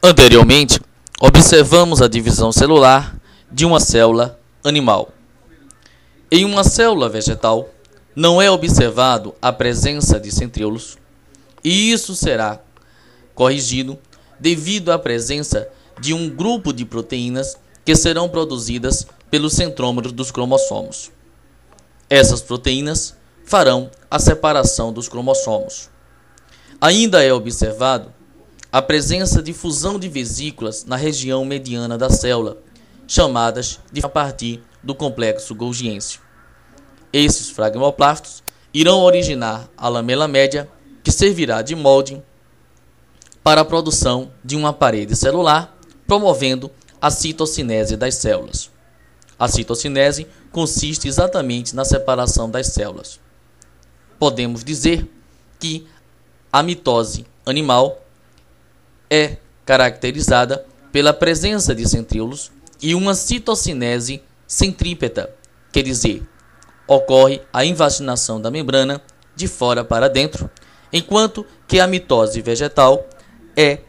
Anteriormente, observamos a divisão celular de uma célula animal. Em uma célula vegetal, não é observado a presença de centríolos, e isso será corrigido devido à presença de um grupo de proteínas que serão produzidas pelos centrômeros dos cromossomos. Essas proteínas farão a separação dos cromossomos. Ainda é observado a presença de fusão de vesículas na região mediana da célula, chamadas de a partir do complexo golgiense. Esses fragmoplastos irão originar a lamela média, que servirá de molde para a produção de uma parede celular, promovendo a citocinese das células. A citocinese consiste exatamente na separação das células. Podemos dizer que a mitose animal é caracterizada pela presença de centríolos e uma citocinese centrípeta, quer dizer, ocorre a invaginação da membrana de fora para dentro, enquanto que a mitose vegetal é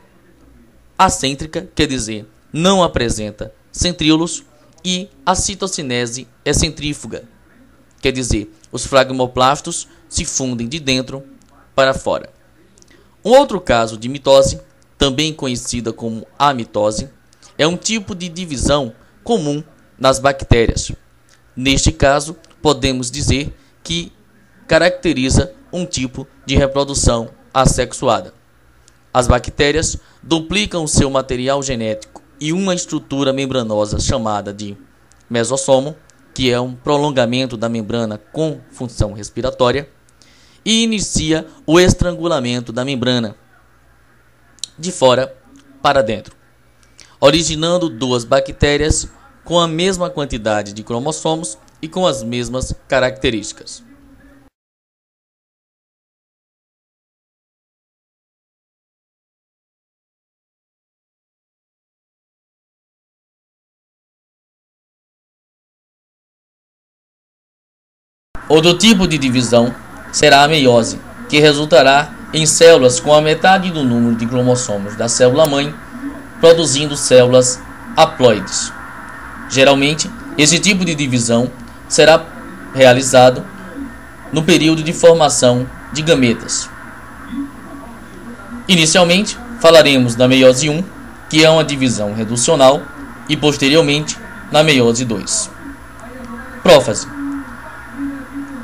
acêntrica, quer dizer, não apresenta centríolos, e a citocinese é centrífuga, quer dizer, os fragmoplastos se fundem de dentro para fora. Um outro caso de mitose, também conhecida como amitose, é um tipo de divisão comum nas bactérias. Neste caso, podemos dizer que caracteriza um tipo de reprodução assexuada. As bactérias duplicam seu material genético e uma estrutura membranosa chamada de mesossomo, que é um prolongamento da membrana com função respiratória, e inicia o estrangulamento da membrana de fora para dentro, originando duas bactérias com a mesma quantidade de cromossomos e com as mesmas características. Outro tipo de divisão será a meiose, que resultará em células com a metade do número de cromossomos da célula-mãe, produzindo células haploides. Geralmente, esse tipo de divisão será realizado no período de formação de gametas. Inicialmente, falaremos da meiose 1, que é uma divisão reducional, e posteriormente na meiose 2. Prófase,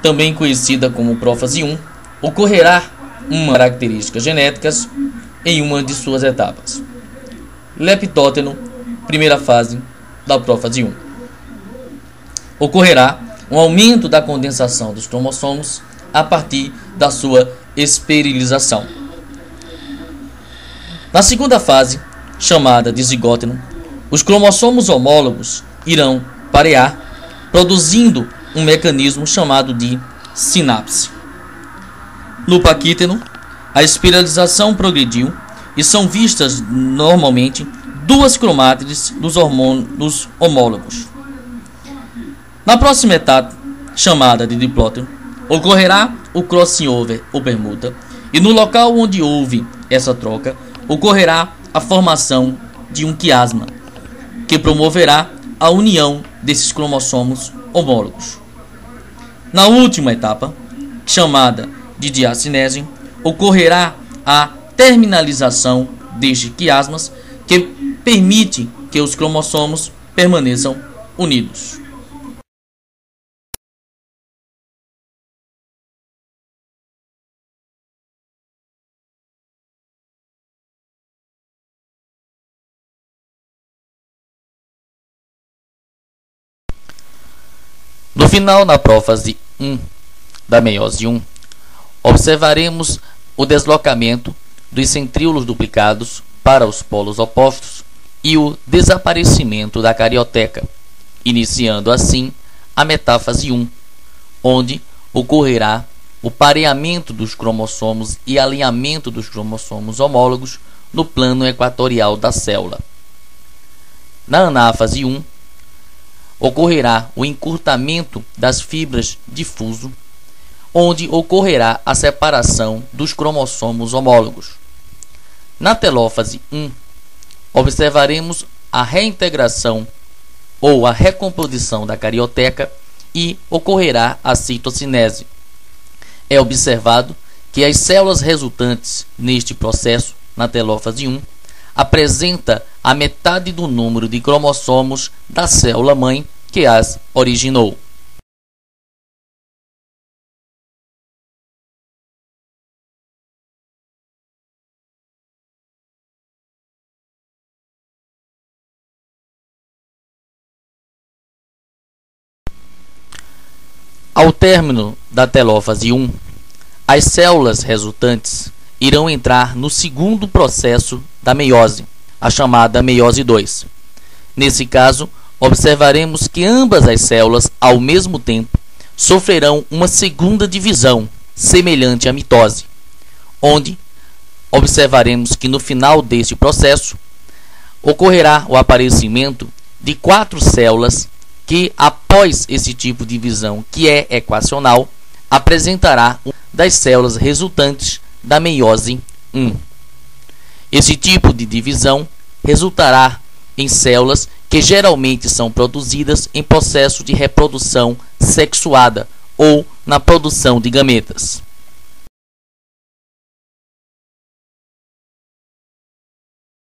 também conhecida como prófase 1, ocorrerá uma características genéticas em uma de suas etapas. Leptóteno, primeira fase da prófase 1. Ocorrerá um aumento da condensação dos cromossomos a partir da sua esterilização. Na segunda fase, chamada de zigóteno, os cromossomos homólogos irão parear, produzindo um mecanismo chamado de sinapse. No paquíteno, a espiralização progrediu e são vistas normalmente duas cromátides dos homólogos. Na próxima etapa, chamada de diplóteno, ocorrerá o crossing over ou permuta, e no local onde houve essa troca, ocorrerá a formação de um quiasma, que promoverá a união desses cromossomos homólogos. Na última etapa, chamada de diacinese, ocorrerá a terminalização destes quiasmas, que permite que os cromossomos permaneçam unidos. No final, na prófase 1 da meiose 1, observaremos o deslocamento dos centríolos duplicados para os polos opostos e o desaparecimento da carioteca, iniciando assim a metáfase 1, onde ocorrerá o pareamento dos cromossomos e alinhamento dos cromossomos homólogos no plano equatorial da célula. Na anáfase 1, ocorrerá o encurtamento das fibras de fuso, onde ocorrerá a separação dos cromossomos homólogos. Na telófase 1, observaremos a reintegração ou a recomposição da carioteca e ocorrerá a citocinese. É observado que as células resultantes neste processo, na telófase 1, apresenta a metade do número de cromossomos da célula-mãe que as originou. Ao término da telófase 1, as células resultantes irão entrar no segundo processo da meiose, a chamada meiose 2. Nesse caso, observaremos que ambas as células, ao mesmo tempo, sofrerão uma segunda divisão, semelhante à mitose, onde observaremos que no final deste processo ocorrerá o aparecimento de 4 células que, após esse tipo de divisão, que é equacional, apresentará uma das células resultantes da meiose 1. Esse tipo de divisão resultará em células que geralmente são produzidas em processo de reprodução sexuada ou na produção de gametas.